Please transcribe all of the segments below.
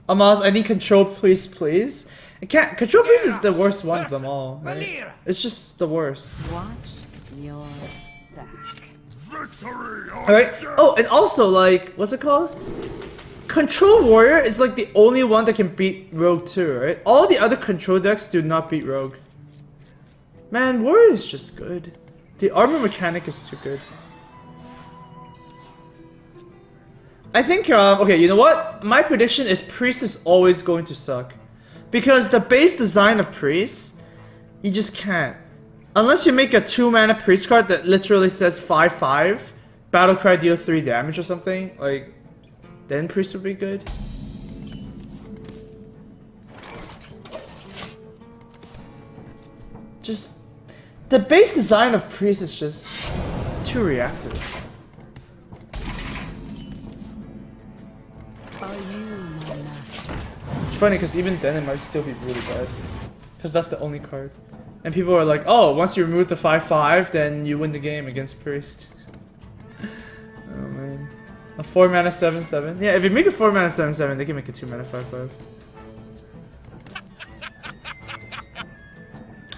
Amaz, I need control priest, please. I can't. Control priest is the worst one of them all. Right? It's just the worst. Watch your back. Alright. Oh, and also, like, what's it called? Control warrior is like the only one that can beat rogue too, right? All the other control decks do not beat rogue. Man, warrior is just good. The armor mechanic is too good. I think, okay, you know what? My prediction is priest is always going to suck. Because the base design of priest, you just can't. Unless you make a 2-mana priest card that literally says 5/5, battle cry deal 3 damage or something, like, then priest would be good. Just, the base design of priest is just too reactive. Are you my master? It's funny because even then it might still be really bad. Because that's the only card. And people are like, oh, once you remove the 5/5, then you win the game against priest. Oh man. A 4-mana 7/7. Yeah, if you make a 4-mana 7/7, they can make a 2-mana 5/5.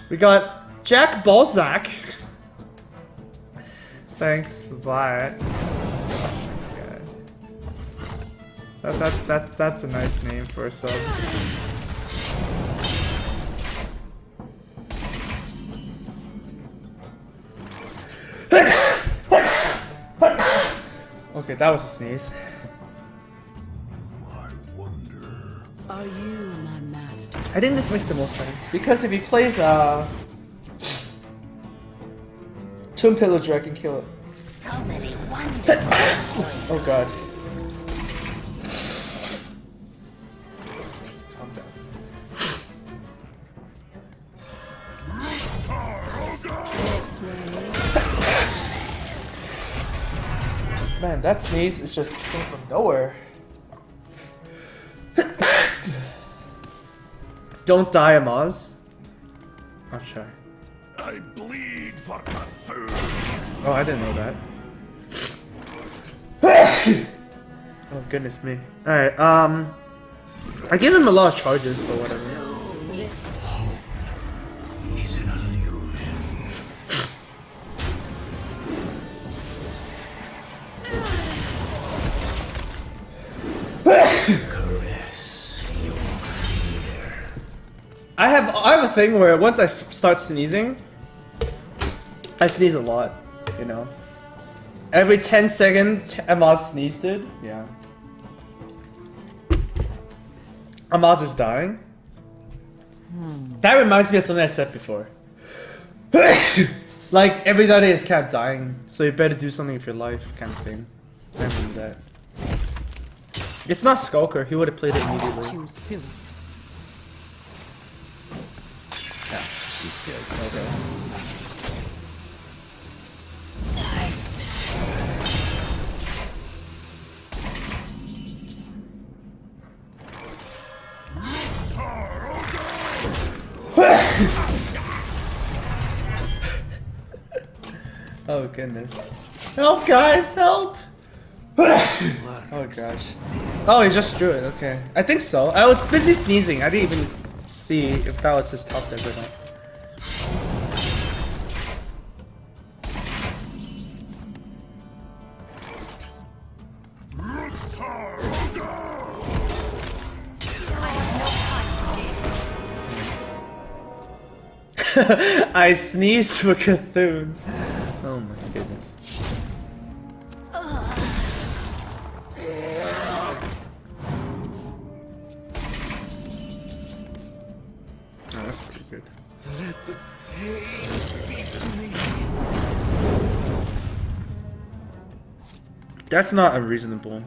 We got Jack Balzac. Thanks, bye. Oh my god. That's a nice name for a sub. Okay, that was a sneeze. I wonder. Are you my master? I think this makes the most sense because if he plays Tomb Pillager, I can kill it. So many wonderful toys. Oh god. Calm down. This way. Man, that sneeze is just came from nowhere. Don't die, Amaz. I'll try. I bleed for Cthulhu. Oh, I didn't know that. Oh goodness me. Alright, I gave him a lot of charges for whatever. Is an illusion. Caress your fear. I have a thing where once I start sneezing, I sneeze a lot, you know. Every 10 seconds, Amaz sneezed, dude. Yeah. Amaz is dying. That reminds me of something I said before. Like, everybody is kind of dying, so you better do something with your life, kind of thing. I remember that. It's not Skulker, he would have played it immediately. Too soon. Yeah, he scares. Okay. Oh goodness. Help guys, help! Oh gosh. Oh, he just drew it, okay. I think so. I was busy sneezing. I didn't even see if that was his top deck or not. I sneezed for Cthulhu. Oh my goodness. Oh, that's pretty good. Let the pain speak to me. That's not unreasonable.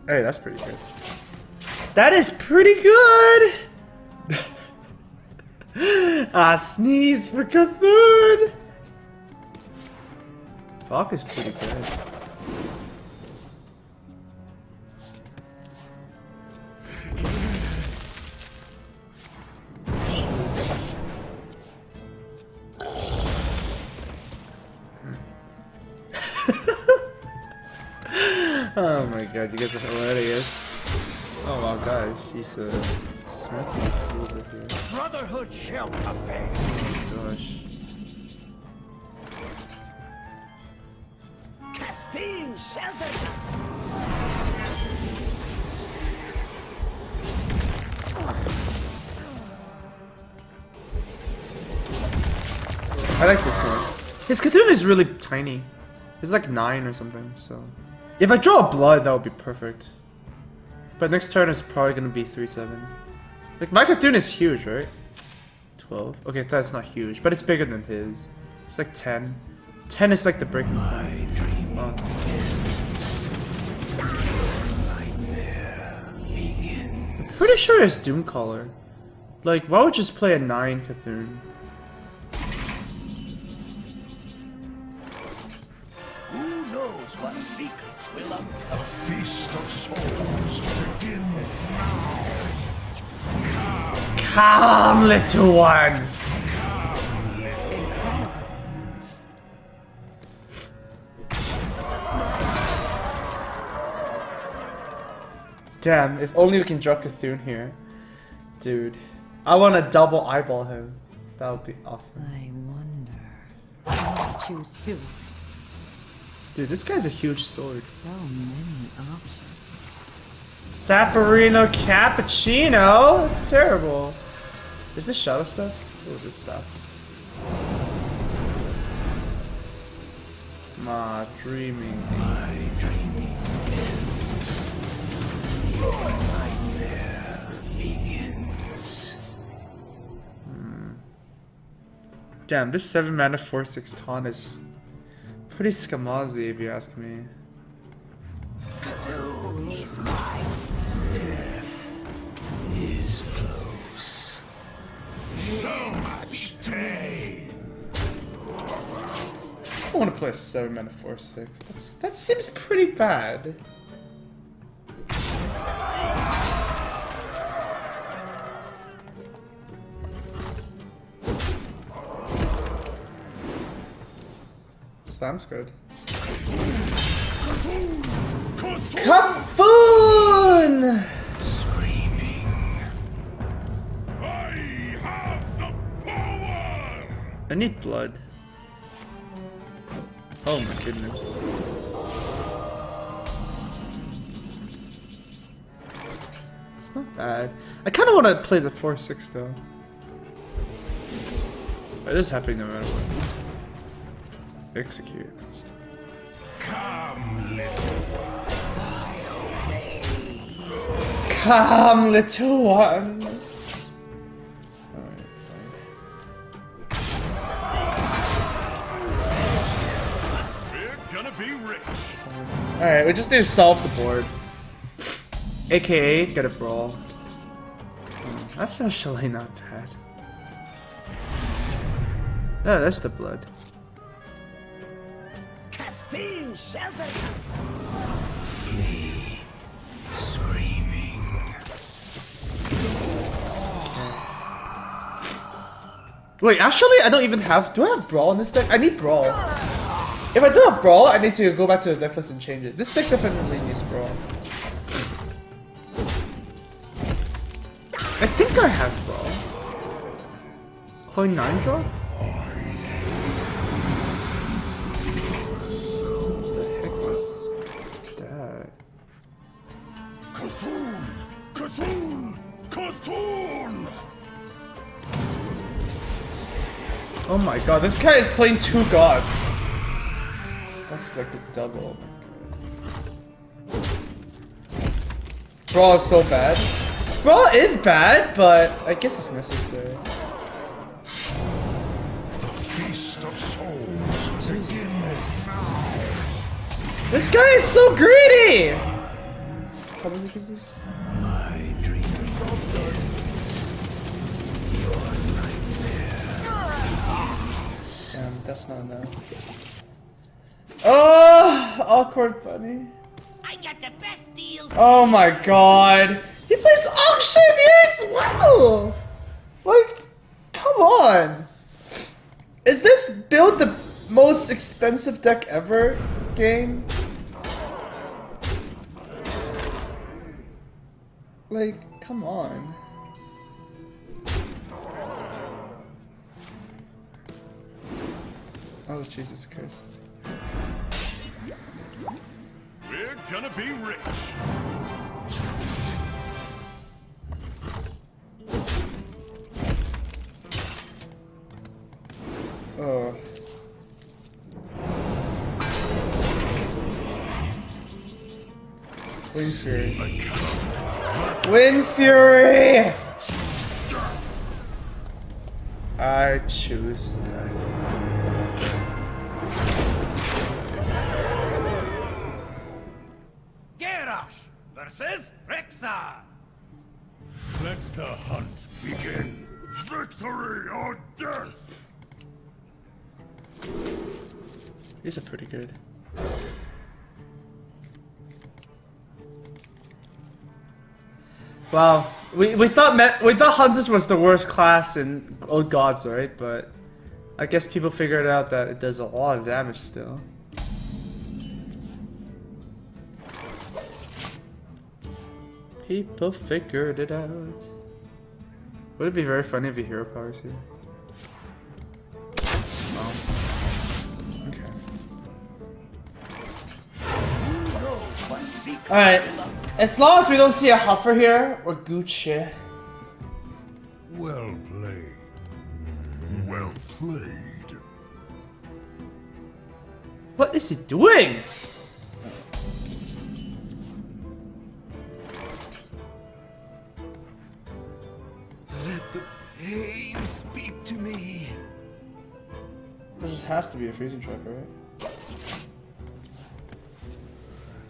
Hey, that's pretty good. That is pretty good! I sneeze for Cthulhu! Fuck is pretty good. Oh my god, you guys are hilarious. Oh wow, guys, she's smoking over here. Brotherhood shall prevail. Gosh. Caffeine shelters us. I like this guy. His Cthulhu is really tiny. It's like 9 or something, so... If I draw a blood, that would be perfect. But next turn is probably gonna be 3/7. Like, my Cthulhu is huge, right? 12? Okay, that's not huge, but it's bigger than his. It's like 10. 10 is like the breaking point. Oh. I'm pretty sure it's Doomcaller. Like, why would you just play a 9 Cthulhu? Who knows what secrets will uncover? The feast of souls begins now. Come, little ones! Damn, if only we can draw Cthulhu here. Dude. I want to double eyeball him. That would be awesome. I wonder. I'll choose soon. Dude, this guy's a huge sword. So many options. Saporino Cappuccino? That's terrible. Is this shadow stuff? Oh, this sucks. My dreaming. My dreaming ends. Your nightmare begins. Damn, this 7 mana 4/6 taunt is pretty scamazzy if you ask me. Soon is mine. Death is close. So much pain. I want to play a 7 mana 4/6. That seems pretty bad. Slam's good. Kafoon! Screaming. I have the power. I need blood. Oh my goodness. It's not bad. I kind of want to play the 4/6 though. It is happening no matter what. Execute. Come, little Come, little one. Alright, We're gonna be rich. fine. Alright, we just need to solve the board. AKA, get a brawl. That's actually not bad. Oh, that's the blood. Caffeine shelters us. Flee. Screaming. Wait, actually, I don't even have. Do I have brawl in this deck? I need brawl. If I don't have brawl, I need to go back to the deck list and change it. This deck definitely needs brawl. I think I have brawl. Coin 9 drop? Cthulhu! Cthulhu! Cthulhu! Oh my god, this guy is playing 2 gods. That's like a double. Brawl is so bad. Brawl is bad, but I guess it's necessary. The feast of souls begins now. This guy is so greedy! How many is this? My dreaming ends. Your nightmare. Damn, that's not enough. Oh, awkward bunny. I got the best deal. Oh my god. He plays auction here as well! Like, come on. Is this build the most expensive deck ever game? Like, come on. Oh, Jesus Christ. We're gonna be rich. Oh. Wind Fury. Wind Fury! I choose that. Garrosh versus Rexa. Let the hunt begin. Victory or death. These are pretty good. Wow, we thought Hunters was the worst class in Old Gods, right? But I guess people figured out that it does a lot of damage still. People figured it out. Would it be very funny if the hero powers here? Oh. Okay. Alright. As long as we don't see a Huffer here, we're Gucci. Well played. Well played. What is he doing? Let the pain speak to me. This has to be a freezing trap, right?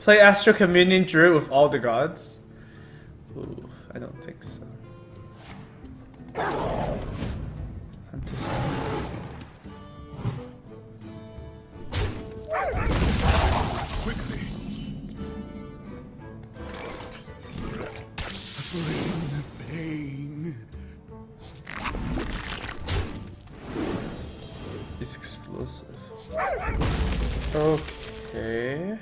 Play Astro Communion Druid with all the gods? Ooh, I don't think so. Quickly. Bring the pain. It's explosive. Okay.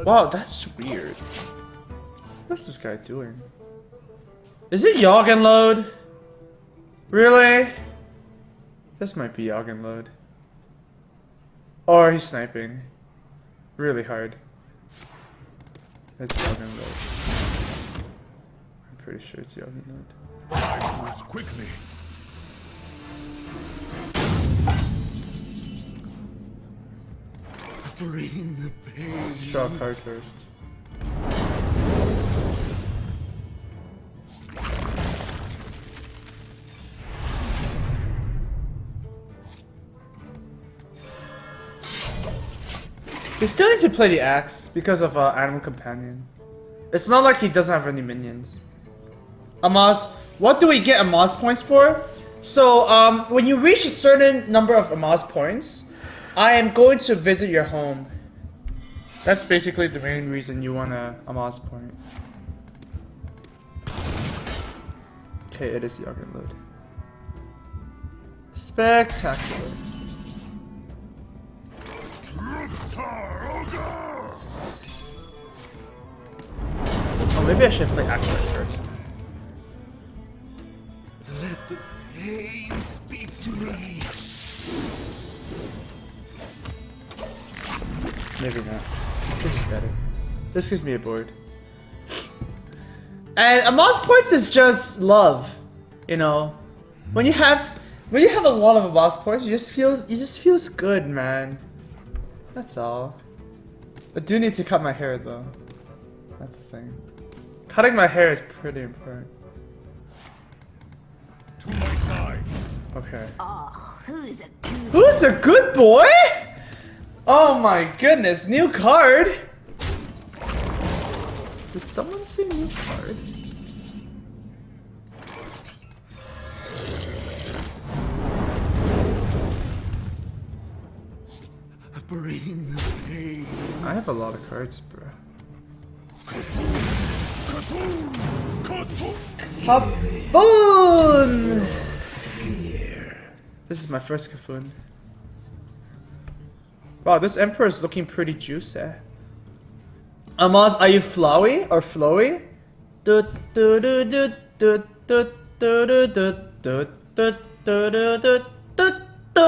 Wow, that's weird. What's this guy doing? Is it Yogg Load? Really? This might be Yogg Load. Or he's sniping. Really hard. It's Yogg Load. I'm pretty sure it's Yogg Load. Quickly. Bring the pain. Draw a card first. We still need to play the axe because of Animal Companion. It's not like he doesn't have any minions. Amaz, what do we get Amaz points for? So, when you reach a certain number of Amaz points, I am going to visit your home. That's basically the main reason you want a Amaz point. Okay, it is Yogg Load. Spectacular. Oh, maybe I should play Axel first. Let the pain speak to me. Maybe not. This is better. This gives me a board. And Amaz points is just love, you know. When you have a lot of Amaz points, it just feels good, man. That's all. I do need to cut my hair though. That's the thing. Cutting my hair is pretty important. To my side. Okay. Oh, who's a good Who's a good boy? Oh my goodness, new card. Did someone say new card? Bring the pain. I have a lot of cards, bro. Kaboon! This is my first Kafoon. Wow, this Emperor is looking pretty juicy. Amaz, are you flowy or flowy? Do do do do do do do do do do do do do do do.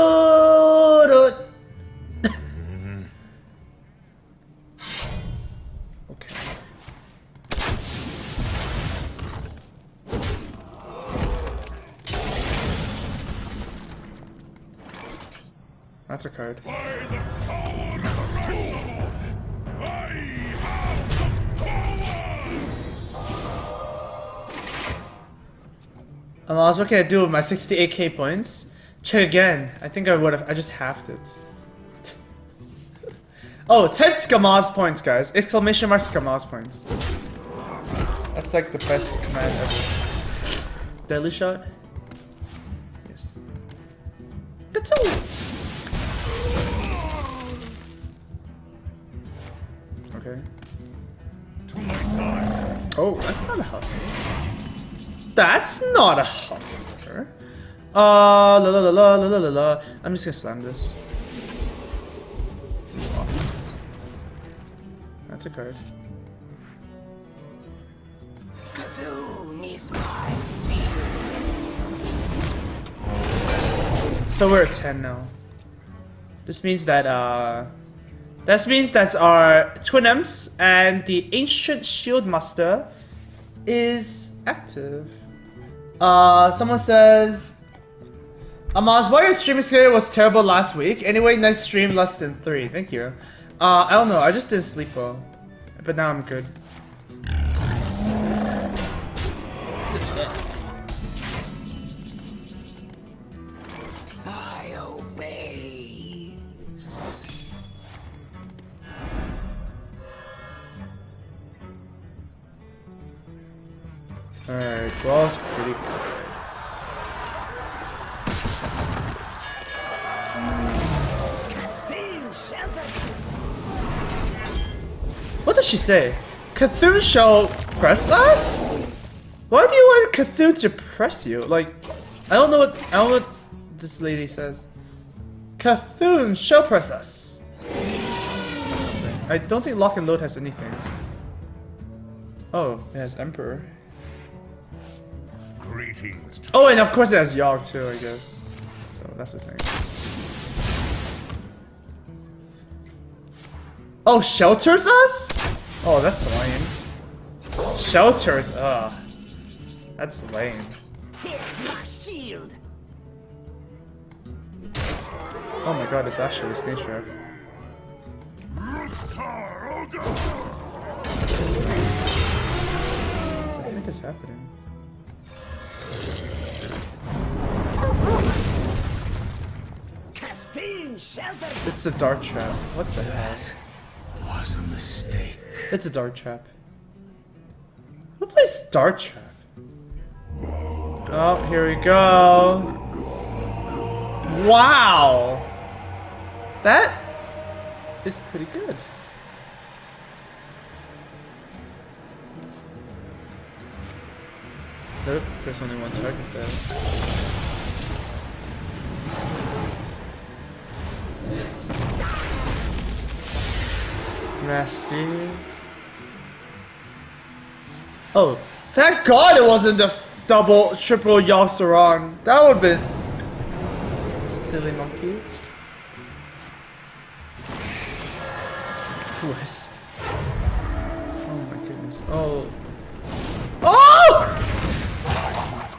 Okay. That's a card. Amaz, what can I do with my 68k points? Check again. I think I would have. I just halved it. Oh, type Skamaz points, guys. Exclamation mark Skamaz points. That's like the best command ever. Deadly shot? Yes. Ka-choo! Okay. Oh, that's not a huff. That's not a huffer. La la la la la la la. I'm just gonna slam this. That's a card. So we're at 10 now. This means that that's our Twin Imps and the Ancient Shield Master is active. Someone says, Amaz, why your streaming schedule was terrible last week? Anyway, nice stream, less than 3. Thank you. I don't know, I just didn't sleep well. But now I'm good. I obey. Alright, Brawl's pretty good. What does she say? Cthulhu shall press us? Why do you want Cthulhu to press you? Like, I don't know what this lady says. Cthulhu shall press us. I don't think Lock and Load has anything. Oh, it has Emperor. Greetings. Oh, and of course it has Yogg too, I guess. So that's the thing. Oh, shelters us? Oh, that's lame. Shelters, ugh. That's lame. Take my shield. Oh my god, it's actually a snake trap. What the heck is happening? It's a dart trap. What the hell? Was a mistake. It's a dart trap. Who plays dart trap? Oh, here we go. Wow! That is pretty good. Nope, there's only one target there. Nasty. Oh, thank God it wasn't the triple Yogg-Saron. That would have been silly monkey. Yes. Oh my goodness. Oh. Oh!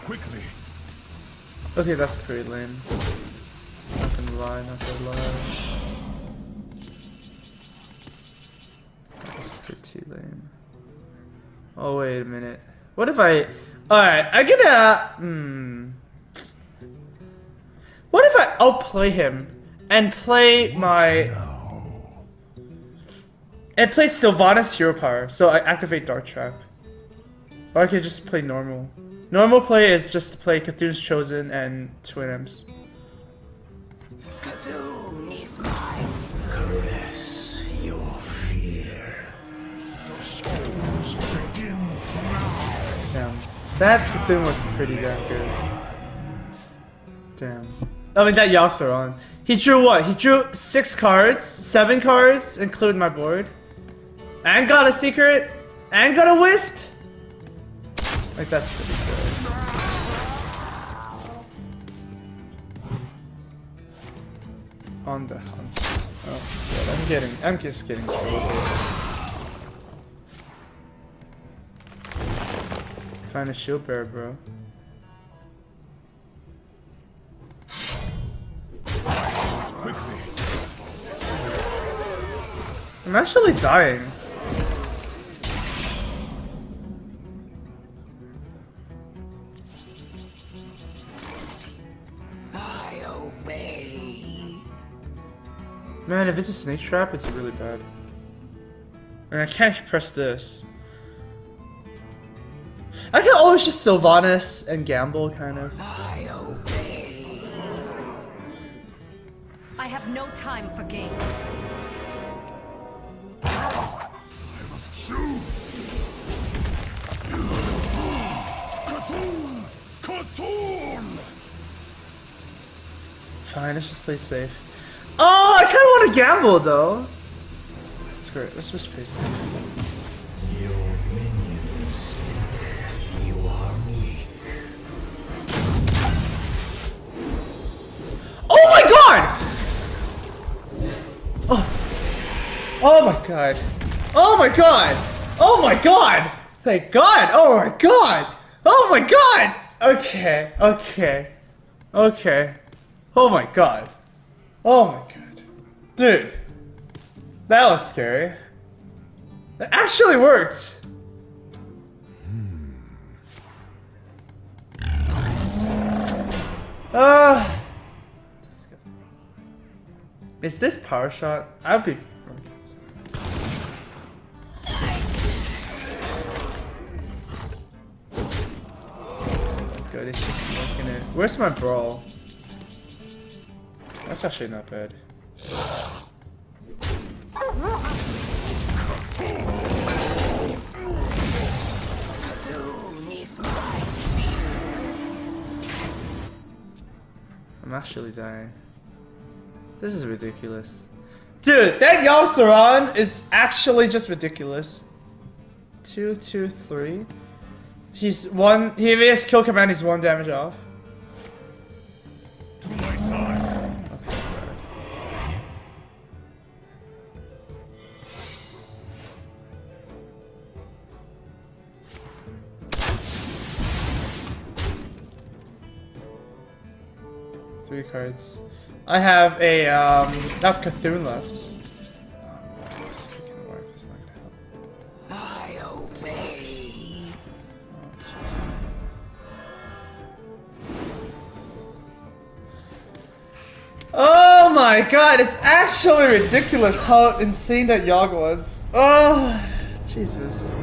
Quickly. Okay, that's pretty lame. Not gonna lie, not gonna lie. That's pretty lame. Oh, wait a minute. What if I... Alright, I gonna... What if I outplay him and play my... And play Sylvanas Hero Power, so I activate Dart Trap. Or I could just play normal. Normal play is just to play Cthulhu's Chosen and Twin Imps. Cthulhu is mine. Caress your fear. The souls begin now. Damn. That Cthulhu was pretty damn good. Damn. I mean, that Yogg-Saron. He drew what? He drew 6 cards, 7 cards, including my board. And got a secret. And got a wisp. Like that's pretty good. On the hunt. Oh god, I'm just getting killed. Find a shield bearer, bro. Quickly. I'm actually dying. I obey. Man, if it's a snake trap, it's really bad. And I can't press this. I can always just Sylvanas and gamble, kind of. I obey. I have no time for games. I must choose. Cthulhu! Cthulhu! Fine, let's just play safe. Oh, I kind of want to gamble, though. Screw it, let's just play safe. Your minions think you are weak. Oh my god! Oh. Oh my god. Oh my god! Oh my god! Thank god! Oh my god! Oh my god! Okay, okay. Okay. Oh my god. Oh my god. Dude. That was scary. That actually worked! Is this power shot? I'd be. Good, it's just smoking it. Where's my brawl? That's actually not bad. I'm actually dying. This is ridiculous. Dude, that Yasuran is actually just ridiculous. 2, 2, 3. He's one. He has kill command. He's 1 damage off. To my side. Okay, bad. 3 cards. I have a I have Cthulhu left. This freaking works. It's not gonna help. I obey. Oh my god, it's actually ridiculous how insane that Yogg was. Oh, Jesus.